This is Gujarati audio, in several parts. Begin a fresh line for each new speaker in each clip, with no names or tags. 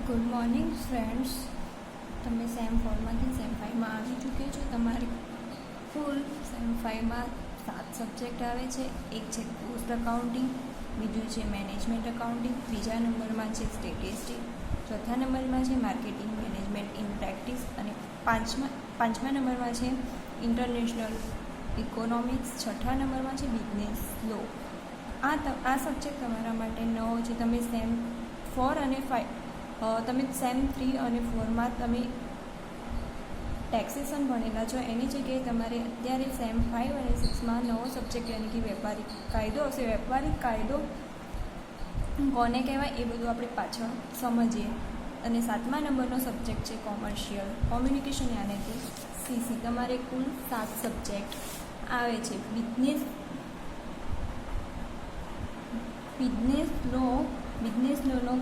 Good morning friends. તમે સેમ 4માંથી સેમ 5માં આવી ચૂક્યા છો. તમારી ફૂલ સેમ 5માં 7 સબ્જેક્ટ આવે છે. એક છે પોસ્ટ અકાઉન્ટિંગ, બીજું છે મેનેજમેન્ટ અકાઉન્ટિંગ, ત્રીજા નંબરમાં છે સ્ટેટિસ્ટિક, ચોથા નંબરમાં છે માર્કેટિંગ મેનેજમેન્ટ ઇન પ્રેક્ટિસ અને પાંચમા નંબરમાં છે ઇન્ટરનેશનલ ઇકોનોમિક્સ, છઠ્ઠા નંબરમાં છે બિઝનેસ લો. આ સબ્જેક્ટ તમારા માટે નવો છે. તમે સેમ 4 અને 5 તમે સેમ 3 અને 4માં તમે ટેક્સેશન ભણેલા છો. એની જગ્યાએ તમારે અત્યારે સેમ 5 અને 6માં નવો સબ્જેક્ટ યાની કે વેપારિક કાયદો હશે. વેપારિક કાયદો કોને કહેવાય એ બધું આપણે પાછળ સમજીએ. અને 7મા નંબરનો સબ્જેક્ટ છે કોમર્શિયલ કોમ્યુનિકેશન યાની કે સીસી. તમારે કુલ 7 સબ્જેક્ટ આવે છે. બિઝનેસ લોનો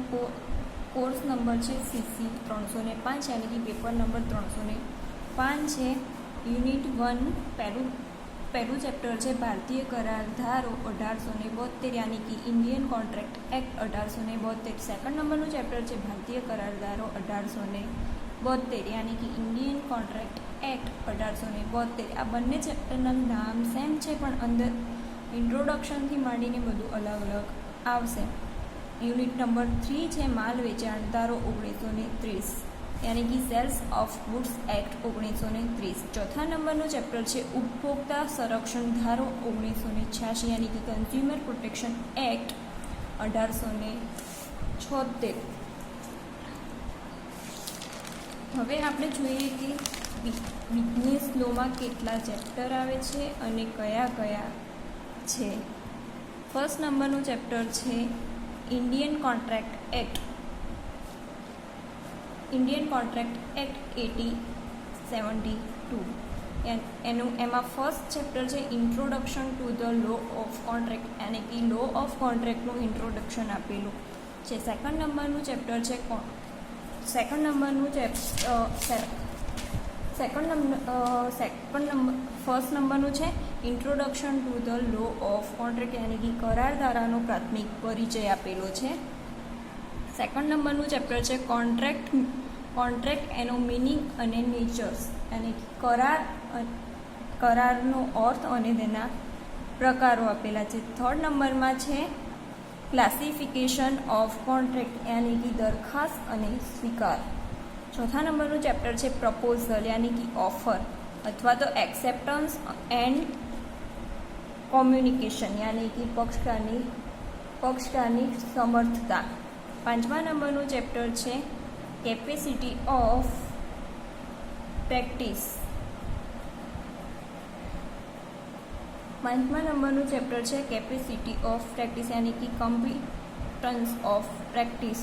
કોર્સ નંબર છે સીસી 305 યાની કે પેપર નંબર 305 છે. યુનિટ 1 પહેલું ચેપ્ટર છે ભારતીય કરાર ધારો 1872 યાની કે ઇન્ડિયન કોન્ટ્રાક્ટ એક્ટ 1872. સેકન્ડ નંબરનું ચેપ્ટર છે ભારતીય કરાર ધારો 1872 યાની કે ઇન્ડિયન કોન્ટ્રાક્ટ એક્ટ 1872. આ બંને ચેપ્ટરના નામ સેમ છે પણ અંદર ઇન્ટ્રોડક્શનથી માંડીને બધું અલગ અલગ આવશે. યુનિટ નંબર 3 છે માલ વેચાણ ધારો 1930 યાની કે સેલ્સ ઓફ ગુડ્સ એક્ટ 1930. ચોથા નંબરનું ચેપ્ટર છે ઉપભોક્તા સંરક્ષણ ધારો 1986 યાની કે કન્ઝ્યુમર પ્રોટેક્શન એક્ટ 1876. હવે આપણે જોઈએ કે બિઝનેસ લોમાં કેટલા ચેપ્ટર આવે છે અને કયા કયા છે. ફર્સ્ટ નંબરનું ચેપ્ટર છે ઇન્ડિયન કોન્ટ્રાક્ટ એક્ટ 1872. એમાં ફર્સ્ટ ચેપ્ટર છે introduction to the law of contract યાની કે લો ઓફ કોન્ટ્રાક્ટનું ઇન્ટ્રોડક્શન આપેલું છે. સેકન્ડ નંબરનું ફર્સ્ટ નંબરનું છે introduction to the law of contract યાની કે કરારધારાનો પ્રાથમિક પરિચય આપેલો છે. સેકન્ડ નંબરનું ચેપ્ટર છે કોન્ટ્રાક્ટ એનો મિનિંગ અને નેચર્સ યાની કે કરારનો અર્થ અને તેના પ્રકારો આપેલા છે. થર્ડ નંબરમાં છે ક્લાસિફિકેશન ઓફ કોન્ટ્રાક્ટ યાની કે દરખાસ્ત અને સ્વીકાર. ચોથા નંબરનું ચેપ્ટર છે પ્રપોઝલ યાની કે ઓફર અથવા તો એક્સેપ્ટન્સ એન્ડ કોમ્યુનિકેશન યાની કે પક્ષકારની સમર્થતા. પાંચમા નંબરનું ચેપ્ટર છે કેપેસિટી ઓફ પ્રેક્ટિસ. પાંચમા નંબરનું ચેપ્ટર છે કેપેસિટી ઓફ પ્રેક્ટિસ યાની કે કમ્પિટન્સ ઓફ પ્રેક્ટિસ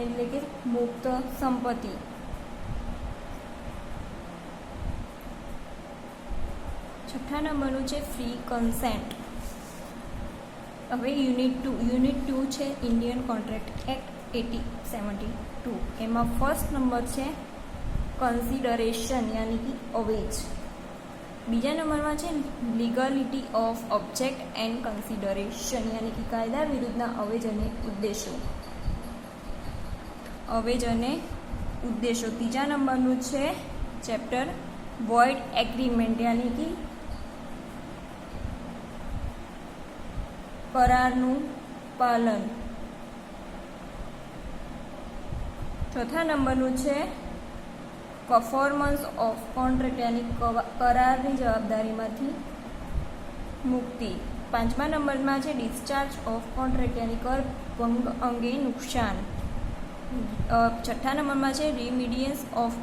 એટલે કે મુક્ત સંપત્તિ. છઠ્ઠા નંબરનું છે ફ્રી કન્સેન્ટ. હવે યુનિટ 2 છે ઇન્ડિયન કોન્ટ્રાક્ટ એક્ટ 1872. એમાં ફર્સ્ટ નંબર છે કન્સિડરેશન યાની કે અવેજ. બીજા નંબરમાં છે લીગલિટી ઓફ ઓબ્જેક્ટ એન્ડ કન્સિડરેશન યાની કે કાયદા વિરુદ્ધના અવેજ અને ઉદ્દેશો. ત્રીજા નંબરનું છે ચેપ્ટર વોઇડ એગ્રીમેન્ટ યાની કે કરારનું પાલન. ચોથા નંબરનું છે પરફોર્મન્સ ઓફ કોન્ટ્રાક્ટ યાની કરારની જવાબદારીમાંથી મુક્તિ. પાંચમા નંબરમાં છે ડિસ્ચાર્જ ઓફ કોન્ટ્રાક્ટ યાની કર ભંગ અંગે નુકસાન. છઠ્ઠા નંબરમાં છે રિમિડિયન્સ ઓફ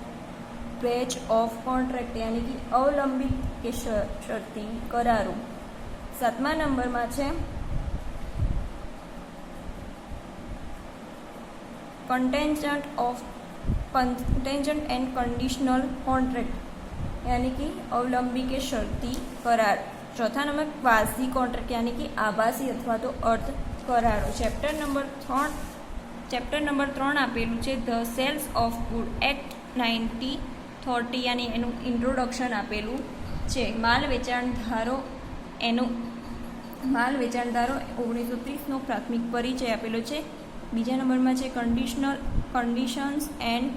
બ્રેચ ઓફ કોન્ટ્રાક્ટ યાની કે અવલંબિત કે શરતી કરારો. સાતમા નંબરમાં છે કન્ટેન્જન્ટ એન્ડ કન્ડિશનલ કોન્ટ્રાક્ટ યાની કે અવલંબી કે શરતી કરાર. ચોથા નંબર ક્વાઝી કોન્ટ્રાક્ટ યાની કે આભાસી અથવા તો અર્ધ કરારો. ચેપ્ટર નંબર 3 આપેલું છે the sales of good act 1930 યાની એનું ઇન્ટ્રોડક્શન આપેલું છે. માલ વેચાણ ધારો 1930નો પ્રાથમિક પરિચય આપેલો છે. બીજા નંબરમાં છે કન્ડિશન્સ એન્ડ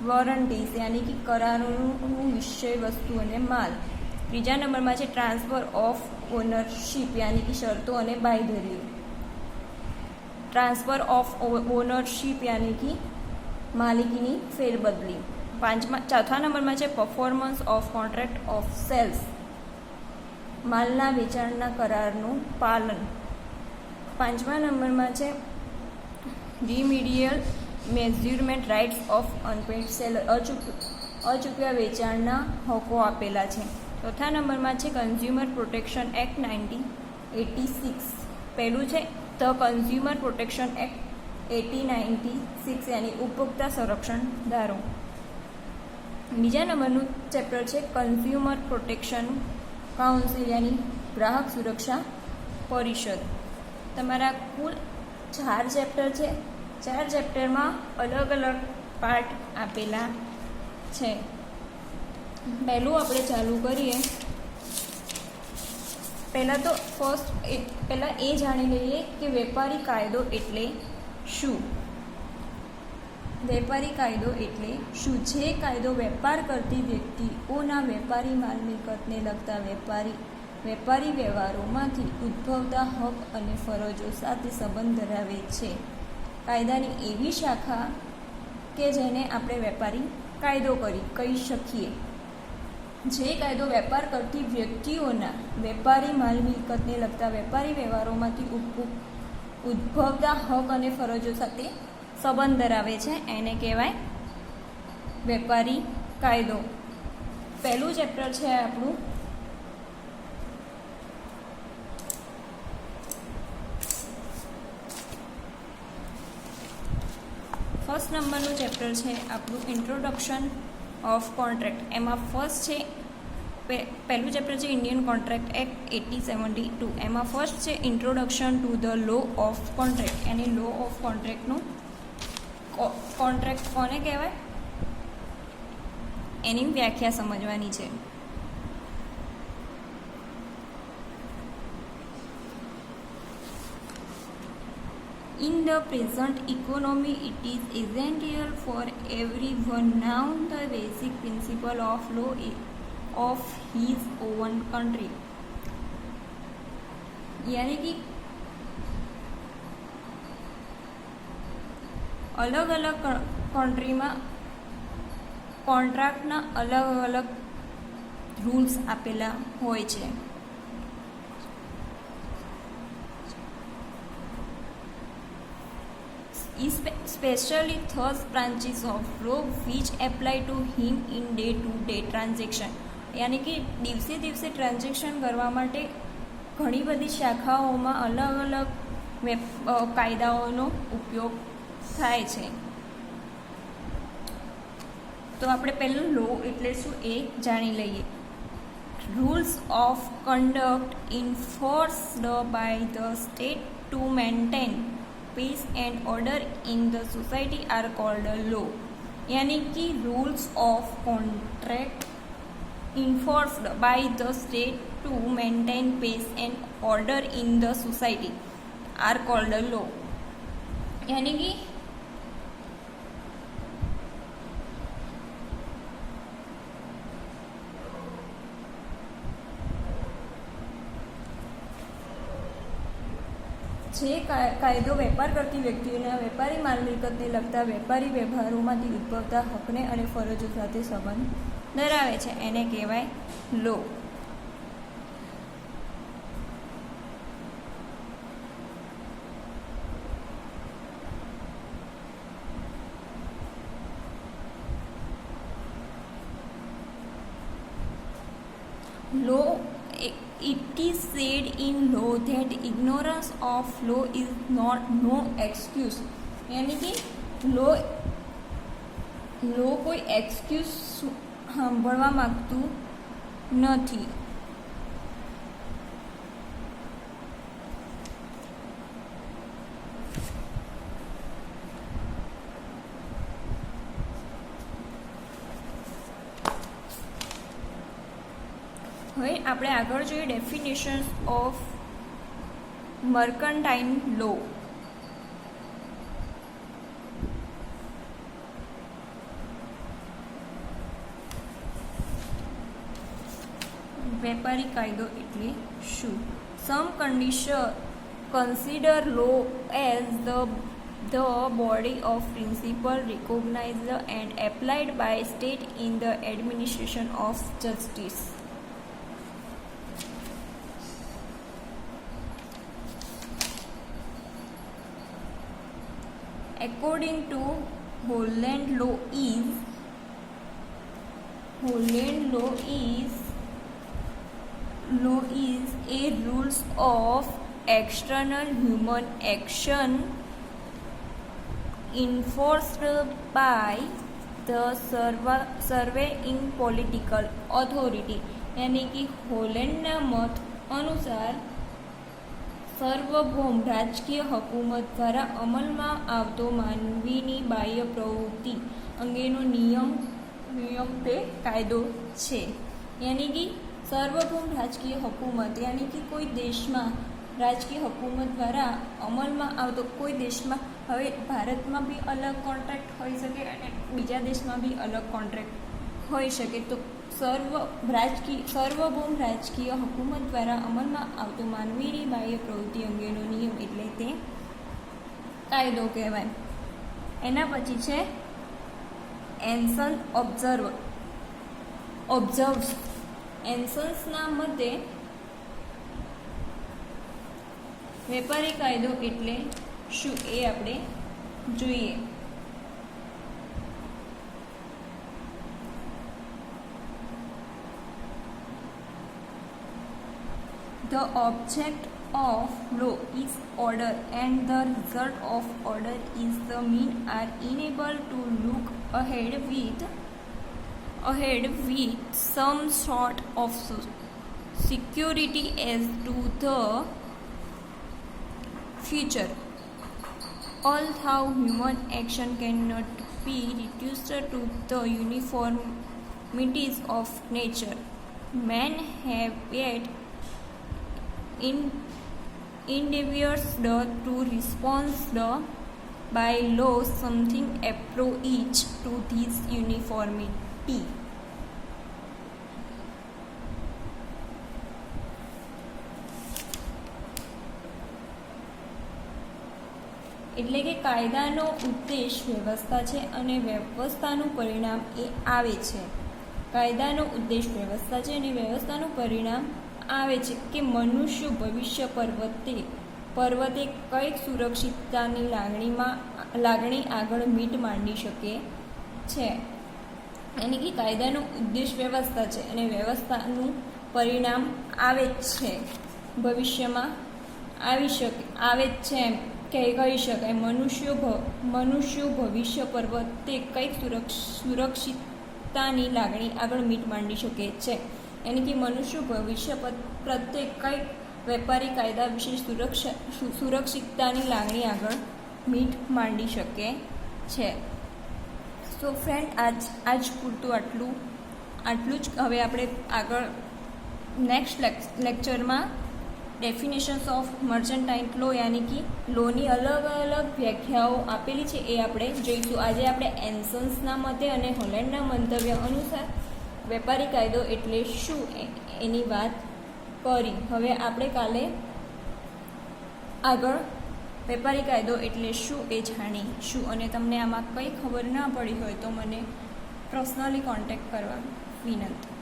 વોરંટીઝ યાની કે કરારોનું વિષય વસ્તુ અને માલ. ત્રીજા નંબરમાં છે ટ્રાન્સફર ઓફ ઓનરશીપ યાની કે શરતો અને બાંયધરીઓ. ટ્રાન્સફર ઓફ ઓનરશીપ યાની કે માલિકીની ફેરબદલી. ચોથા નંબરમાં છે performance of contract of sales માલના વેચાણના કરારનું પાલન. પાંચમા નંબરમાં છે remedial measurement rights of unpaid seller અચૂક્યા વેચાણના હકો આપેલા છે. ચોથા નંબરમાં છે કન્ઝ્યુમર પ્રોટેક્શન એક્ટ 1986. પહેલું છે ધ કન્ઝ્યુમર પ્રોટેક્શન એક્ટ 1896 યાની ઉપભોક્તા સંરક્ષણ ધારો. બીજા નંબરનું ચેપ્ટર છે કન્ઝ્યુમર પ્રોટેક્શન કાઉન્સિલ યાની ગ્રાહક સુરક્ષા પરિષદ. તમારા કુલ 4 ચેપ્ટર છે. 4 ચેપ્ટરમાં અલગ અલગ પાર્ટ આપેલા છે. પહેલું આપણે ચાલુ કરીએ. પહેલાં એ જાણી લઈએ કે વેપારી કાયદો એટલે શું. વેપારી કાયદો એટલે શું? જે કાયદો વેપાર કરતી વ્યક્તિઓના વેપારી માલ મિલકતને લગતા વેપારી વ્યવહારોમાંથી ઉદ્ભવતા હક અને ફરજો સાથે સંબંધ ધરાવે છે. કાયદાની એવી શાખા કે જેને આપણે વેપારી કાયદો કહી શકીએ. જે કાયદો વેપાર કરતી વ્યક્તિઓના વેપારી માલ મિલકતને લગતા વેપારી વ્યવહારોમાંથી ઉદ્ભવતા હક અને ફરજો સાથે સંબંધ ધરાવે છે એને કહેવાય વેપારી કાયદો. પહેલું ચેપ્ટર છે આપણું ફર્સ્ટ નંબરનું ચેપ્ટર છે આપણું ઇન્ટ્રોડક્શન ઓફ કોન્ટ્રાક્ટ. એમાં ફર્સ્ટ છે પહેલું ચેપ્ટર છે ઇન્ડિયન કોન્ટ્રાક્ટ એક્ટ 1872. એમાં ફર્સ્ટ છે introduction to the law of contract. એની લો ઓફ કોન્ટ્રાક્ટનું કોન્ટ્રાક્ટ કોને કહેવાય એની વ્યાખ્યા સમજવાની છે. In the present economy, it is essential for everyone now the basic principle of law of his own country. यानी कि अलग अलग कंट्रीમાં કોન્ટ્રાક્ટના અલગ અલગ રૂલ્સ આપેલા હોય છે. Especially those branches of law which apply to him in day-to-day transaction. यानी कि દિવસે દિવસે ટ્રાન્ઝેક્શન કરવા માટે ઘણી બધી શાખાઓમાં અલગ અલગ કાયદાઓનો ઉપયોગ થાય છે. તો આપણે પહેલું લો એટલે શું એ જાણી લઈએ. Rules of conduct enforced by the state to maintain peace and order in the society are called law. यानी कि rules of contract enforced by the state to maintain peace and order in the society are called law. यानी कि જે કાયદો વેપાર કરતી વ્યક્તિઓના વેપારી માલ મિલકતને લગતા વેપારી વ્યવહારોમાંથી ઉદ્ભવતા હકને અને ફરજો સાથે સંબંધ ધરાવે છે એને કહેવાય લો. લો It is said in law that ignorance of law is not no excuse. यानी कि લો કોઈ એક્સક્યુઝ સાંભળવા માગતું નથી. હવે આપણે આગળ જોઈએ ડેફિનેશન્સ ઓફ મર્કન્ટાઇલ લો. વેપારી કાયદો એટલે શું? Some consider law as the body of principle recognized and applied by state in the administration of justice. According to Holland law is a rules of external human action enforced by the surveying political authority. यानी कि હોલેન્ડના મત અનુસાર સાર્વભૌમ રાજકીય હુકુમત દ્વારા અમલમાં આવતો માનવીની બાહ્ય પ્રવૃત્તિ અંગેનો નિયમ તે કાયદો છે. यानी कि સાર્વભૌમ રાજકીય હુકુમત यानी कि કોઈ દેશમાં રાજકીય હુકુમત દ્વારા અમલમાં આવતો કોઈ દેશમાં, હવે ભારતમાં બી અલગ કોન્ટ્રાક્ટ હોઈ શકે અને બીજા દેશમાં બી અલગ કોન્ટ્રાક્ટ હોઈ શકે. તો સાર્વભૌમ રાજકીય હુકુમત દ્વારા અમલમાં આવતો માનવીની બાહ્ય પ્રવૃત્તિ અંગેનો નિયમ એટલે તે કાયદો કહેવાય. એના પછી છે એન્સન ઓબ્ઝર્વ્સ. એન્સન્સના મતે વેપારી કાયદો એટલે શું એ આપણે જોઈએ. The object of law is order and the result of order is the mean are enabled to look ahead with some sort of security as to the future. Although human action cannot be reduced to the uniformities of nature, men have yet endeavours to respond by law something approach to this uniformity. એટલે કે કાયદાનો ઉદ્દેશ વ્યવસ્થા છે અને વ્યવસ્થાનું પરિણામ એ આવે છે. કાયદાનો ઉદ્દેશ વ્યવસ્થા છે અને વ્યવસ્થાનું પરિણામ આવે છે કે મનુષ્ય ભવિષ્ય પર્વતે કઈક સુરક્ષિતતાની લાગણી આગળ મીટ માંડી શકે છે. એટલે કે કાયદાનો ઉદ્દેશ વ્યવસ્થા છે અને વ્યવસ્થાનું પરિણામ આવે જ છે, ભવિષ્યમાં આવે જ છે એમ કહી શકાય. મનુષ્યો ભવિષ્ય પર્વતે કંઈક સુરક્ષિતતાની લાગણી આગળ મીટ માંડી શકે છે. यानी कि मनुष्य भविष्य प्रत्येक कई वेपारी कायदा विषे सुरक्षिततानी लागणी आगळ मीट मांडी शके छे. सो फ्रेंड आज पूरतुं आटलुं ज. हवे आपणे आगळ नेक्स्ट लेक्चर में डेफिनेशन्स ऑफ मर्चेंटाइन लॉ यानी कि लॉनी अलग अलग व्याख्याओ आपेली छे ए आपणे जोईशुं. आजे आपणे एन्सन्सना मते अने होलेन्डना मंतव्य अनुसार વેપારી કાયદો એટલે શું એની વાત કરી. હવે આપણે કાલે આગળ વેપારી કાયદો એટલે શું એ જાણીશું. અને તમને આમાં કંઈ ખબર ના પડી હોય તો મને પર્સનલી કોન્ટેક્ટ કરવા વિનંતી.